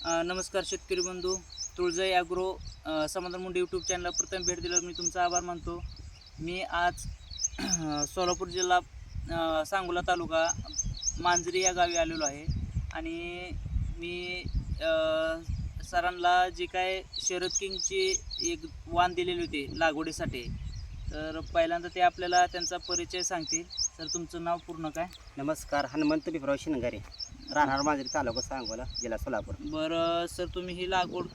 नमस्कार शेतकरी बंधू. तुळजाई ॲग्रो समाधान मुंडे यूट्यूब चॅनलला प्रथम भेट दिल्यावर मी तुमचा आभार मानतो. मी आज सोलापूर जिल्हा सांगोला तालुका मांजरी या गावी आलेलो आहे आणि मी सरांना जे काय शरद किंगची एक वाण दिलेली होती लागवडीसाठी, तर पहिल्यांदा ते आपल्याला त्यांचा परिचय सांगतील. सर, तुमचं नाव पूर्ण काय? नमस्कार, हनुमंत बिफराव शिनगारे, राहणार मांजरी, तालुका सांगोला, जिल्हा सोलापूर. बरं सर, तुम्ही ही लागवड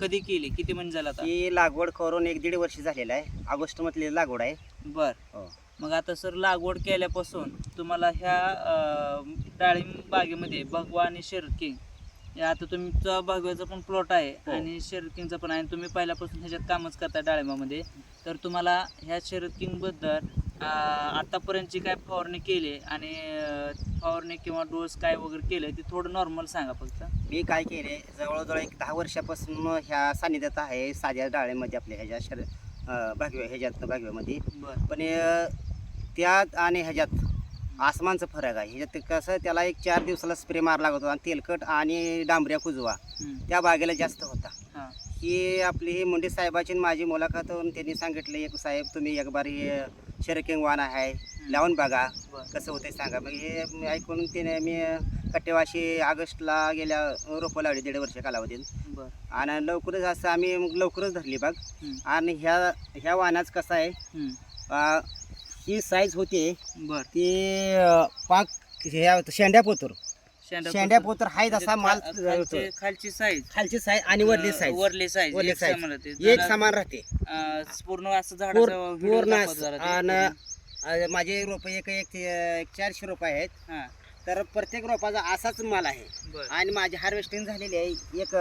कधी केली? किती महिने झाला आता? ही लागवड करून 1-1.5 वर्ष झालेलं आहे. ऑगस्ट मधली लागवड आहे. बर. हो. मग आता सर, लागवड केल्यापासून तुम्हाला ह्या डाळिंब बागेमध्ये भगवा आणि शरद किंग या, आता तुमचा भगव्याचा पण प्लॉट आहे आणि शरद किंगचा पण आहे, आणि तुम्ही पहिल्यापासून ह्याच्यात कामच करता डाळिंबामध्ये, तर तुम्हाला ह्या शरद किंगबद्दल आतापर्यंतची काय फवारणी केली आणि फवारणी किंवा डोस काय वगैरे केलं ते थोडं नॉर्मल सांगा फक्त. मी काय केले, जवळजवळ 10 वर्षापासून ह्या सानिध्यात आहे, साध्या डाळीमध्ये आपल्या ह्याच्या भगव्यामध्ये. पण त्यात आणि ह्याच्यात आसमानचा फरक आहे. ह्याच्यात कसं, त्याला 1-4 दिवसाला स्प्रे मार लागतो आणि तेलकट आणि डांबऱ्या कुजवा त्या बागेला जास्त होता. ही आपली ही मुंडे साहेबाची माझी मुलाखत होऊन त्यांनी सांगितलं, एक साहेब तुम्ही एक बारी शरद किंग वाण आहे लावून बघा कसं होतंय सांगा. मग हे ऐकून त्याने मी कट्टेवाशी ऑगस्टला गेल्या रोपं लावली 1.5 वर्ष कालावधीत, आणि लवकरच असं आम्ही लवकरच धरली बाग. आणि ह्या वाणाच कसं आहे, ही साईज होते ती पाक ह्या शेंड्यापोतर आहे तसा माल, खालची साईज आणि वरली साईज एक समान राहते पूर्ण असं झाडाचं पूर्ण. आणि माझे रोप एक 400 रोप आहेत, तर प्रत्येक रोपाचा असाच माल आहे. आणि माझी हार्वेस्टिंग झालेली आहे, एक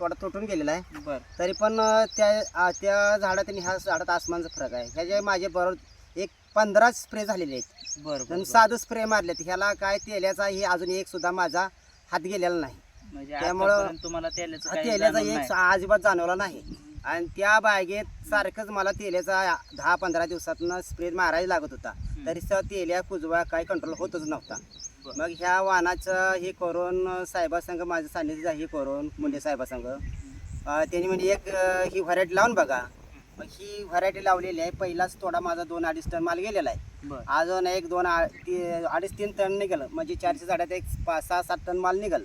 थोडा तुटून गेलेला आहे, तरी पण त्या झाडात आणि ह्या झाडात आसमानचा फरक आहे. ह्याचे माझे बरोबर 15 स्प्रे झालेले आहेत. बरं. साधं स्प्रे मारले, ह्याला काय तेल्याचा ही अजून एक सुद्धा माझा हात गेलेला नाही. त्यामुळं तुम्हाला तेल्याचा एक अजिबात जाणवला नाही. आणि त्या बागेत सारखंच मला तेल्याचा 10-15 दिवसातनं स्प्रे मारायला लागत होता, तरी तेल्या कुजवा काही कंट्रोल होतच नव्हता. मग ह्या वाणाचं हे करून साहेबासंग माझं सान्निध्य हे करून मुंडे साहेबासंग त्यांनी म्हणजे एक ही व्हरायटी लावून बघा. मग ही व्हरायटी लावलेली आहे. पहिलाच थोडा माझा 2-2.5 टन माल गेलेला आहे. अजून 1-2-2.5-3 टन निघालं, म्हणजे 400 झाडात 5-6-7 टन माल निघाल.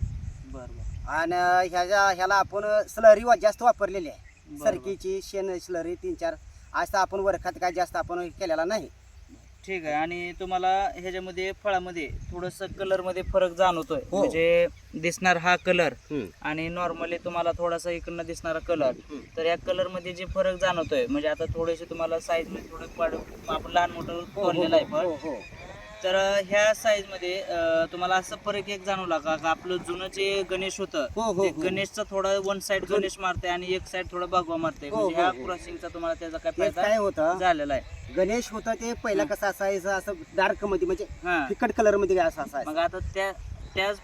आणि ह्याला आपण स्लरी जास्त वापरलेली आहे, सरकीची शेण स्लरी 3-4 असं आपण वरखात काय जास्त आपण केलेला नाही. ठीक आहे. आणि तुम्हाला ह्याच्यामध्ये फळामध्ये थोडंसं कलरमध्ये फरक जाणवतोय, म्हणजे दिसणार हा कलर आणि नॉर्मली तुम्हाला थोडासा इकडनं दिसणारा कलर, तर या कलर मध्ये जे फरक जाणवतोय, म्हणजे आता थोडेसे तुम्हाला साईज मध्ये थोडं आपण लहान मोठं बोललेलं आहे, पण तर ह्या साईज मध्ये तुम्हाला असं फरक एक जाणवला का? आपलं जुनं जे गणेश होतं, गणेशचा थोडा वन साइड गणेश मारते आणि एक साइड थोडा भगवा मारते, म्हणजे ह्या क्रॉसिंगचा तुम्हाला त्याचा काय फायदा होता झालेला आहे? गणेश होता ते पहिला कसं असायचं, असं डार्क मध्ये, म्हणजे फिकट कलर मध्ये असं असायचं. मग आता त्याच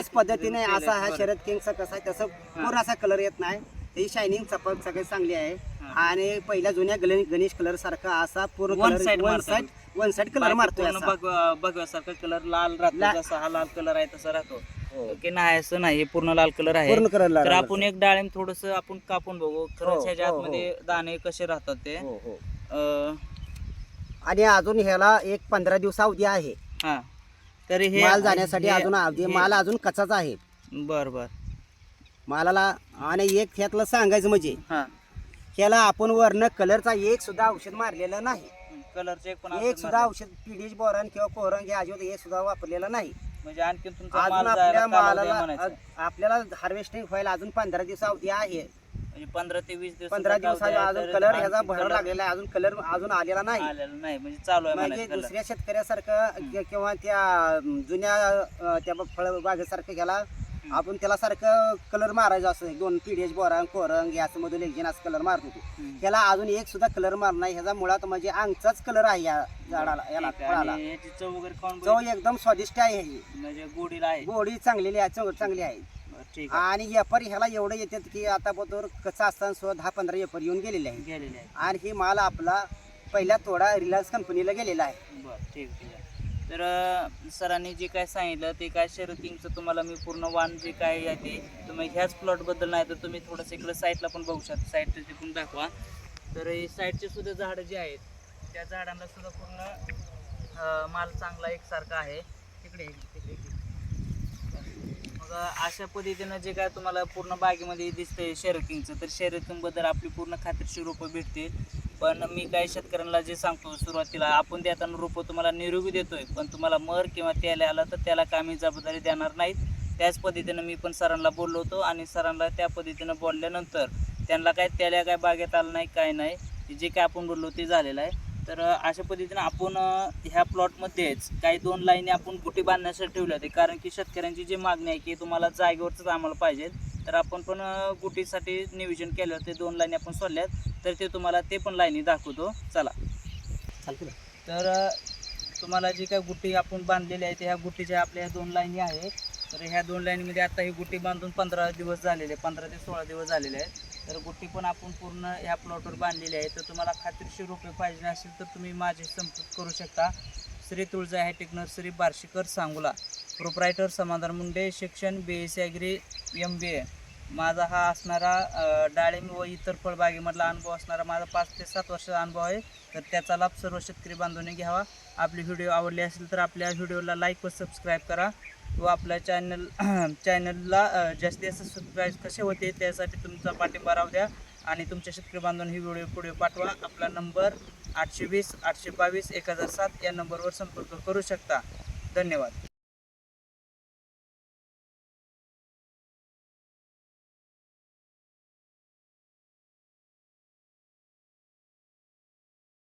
पद्धतीने असा हा शरद किंगचा कसा आहे तसं पूर्ण असा कलर येत नाही. ही शायनिंग चपक सगळी चांगली आहे. आणि पहिल्या जुन्या गणेश कलर सारखा असा पूर्ण वन साइड कलर मारतोय, भगव्यासारखा कलर लाल राहतो, जसा हा लाल कलर आहे तसा राहतो की नाही? असं नाही, पूर्ण लाल कलर आहे. तर आपण एक डाळिंब थोडस आपण कापून बघू खरंच ह्याच्या आतमध्ये दाणे कसे राहतात ते. आणि अजून ह्याला 15 दिवस अवधी आहे. तरी हे माल जाण्यासाठी अजून अवधी, माल अजून कच्चाच आहे. बर मालाला. आणि एक ह्यातलं सांगायचं म्हणजे ह्याला आपण वरनं कलरचा एक सुद्धा औषध मारलेलं नाही. कलरचे एक सुद्धा औषध पीडीएच बोरॉन किंवा कोरंग हे अजिबात एक सुद्धा वापरलेलं नाही. म्हणजे आणखी अजून आपल्या मालाला आपल्याला हार्वेस्टिंग व्हायला अजून 15 दिवस अवधी आहे. म्हणजे 15 ते 20 दिवस, 15 दिवसाचा अजून कलर ह्याचा भर लागलेला आहे, अजून कलर अजून आलेला नाही. म्हणजे चालू आहे. म्हणजे दुसऱ्या शेतकऱ्यासारखं किंवा त्या जुन्या त्या फळ बागेसारखं ह्याला आपण त्याला सारखं कलर मारायचं असं 2 पीडीएच बोरॉन कोरंग याच मधून एक जण असं कलर मारतो. ह्याला अजून एक सुद्धा कलर मार नाही. ह्याचा मुळात म्हणजे अंगचाच कलर आहे या झाडाला, याला फळाला. चव वगैरे खाऊन चव एकदम स्वादिष्ट आहे, म्हणजे गोडीला आहे, गोडी चांगलेली आहे, चव चांगली आहे. आणि व्यापारी ह्याला एवढं येतात की आता बरोबर कच्चा असताना सुद्धा 10-15 व्यापारी येऊन गेलेले आहे. आणि ही माल आपला पहिला तोडा रिलायन्स कंपनीला गेलेला आहे. तर सरांनी जे काय सांगितलं ते काय शर्यतींचं तुम्हाला मी पूर्ण वाण जे काय आहे ते तुम्ही ह्याच प्लॉटबद्दल नाही तर तुम्ही थोडंसं इकडं साईडला पण बघू शकता, साईडचं ते पण दाखवा. तर हे साईडचे सुद्धा झाडं जे आहेत त्या झाडांना सुद्धा पूर्ण माल चांगला एकसारखा आहे. तिकडे मग अशा पद्धतीनं जे काय तुम्हाला पूर्ण बागेमध्ये दिसतंय शर्यतींचं, तर शर्यतींबद्दल आपली पूर्ण खात्रीशीर रोपं भेटतील. पण मी काय शेतकऱ्यांना जे सांगतो सुरुवातीला, आपण देताना रोपं तुम्हाला निरोगी देतोय, पण तुम्हाला मर किंवा तेल आलं तर त्याला कामी जबाबदारी देणार नाहीत. त्याच पद्धतीनं मी पण सरांना बोललो होतो आणि सरांना त्या पद्धतीनं बोलल्यानंतर त्यांना काय त्याला काय बागेत आलं नाही, काय नाही, जे काय आपण बोललो ते झालेलं आहे. तर अशा पद्धतीनं आपण ह्या प्लॉटमध्येच काही 2 लाईनी आपण गुटी बांधण्यासाठी ठेवल्या होत्या, कारण की शेतकऱ्यांची जी मागणी आहे की तुम्हाला जागेवरच आम्हाला पाहिजे, तर आपण पण गुटीसाठी नियोजन केलं होते. 2 लाईनी आपण सोडल्यात, तर ते तुम्हाला ते पण लाईनी दाखवतो. चला चालतं. तर तुम्हाला जी काय गुटी आपण बांधलेली आहे ते ह्या गुटीच्या आपल्या 2 लाईनी आहे. तर ह्या 2 लाईनीमध्ये आता ही गुटी बांधून 15 दिवस झालेले, 15 ते 16 दिवस झालेले आहेत. तर गुटी पण आपण पूर्ण ह्या प्लॉटवर बांधलेली आहे. तर तुम्हाला खात्रीशीर रोपे पाहिजे असेल तर तुम्ही माझे संपर्क करू शकता. Shri Tulja hi tech nursery, Barshikar, Sangola. Proprietor समाधान मुंडे, शिक्षण BSc ॲग्री MBA. माझा हा असणारा डाळिंब व इतर फळबागेमधला अनुभव असणारा माझा 5 ते 7 वर्षाचा अनुभव आहे. तर त्याचा लाभ सर्व शेतकरी बांधवांनी घ्यावा. आपली व्हिडिओ आवडली असेल तर आपल्या व्हिडिओला लाईक व सबस्क्राईब करा व आपल्या चॅनलला जास्तीत जास्त सबस्क्राईब कसे होते त्यासाठी तुमचा पाठिंबा राहू द्या. आणि तुमच्या शेतकरी बांधवांनी ही व्हिडिओ पुढे पाठवा. आपला नंबर 820 822 1007 या नंबरवर संपर्क करू शकता. धन्यवाद.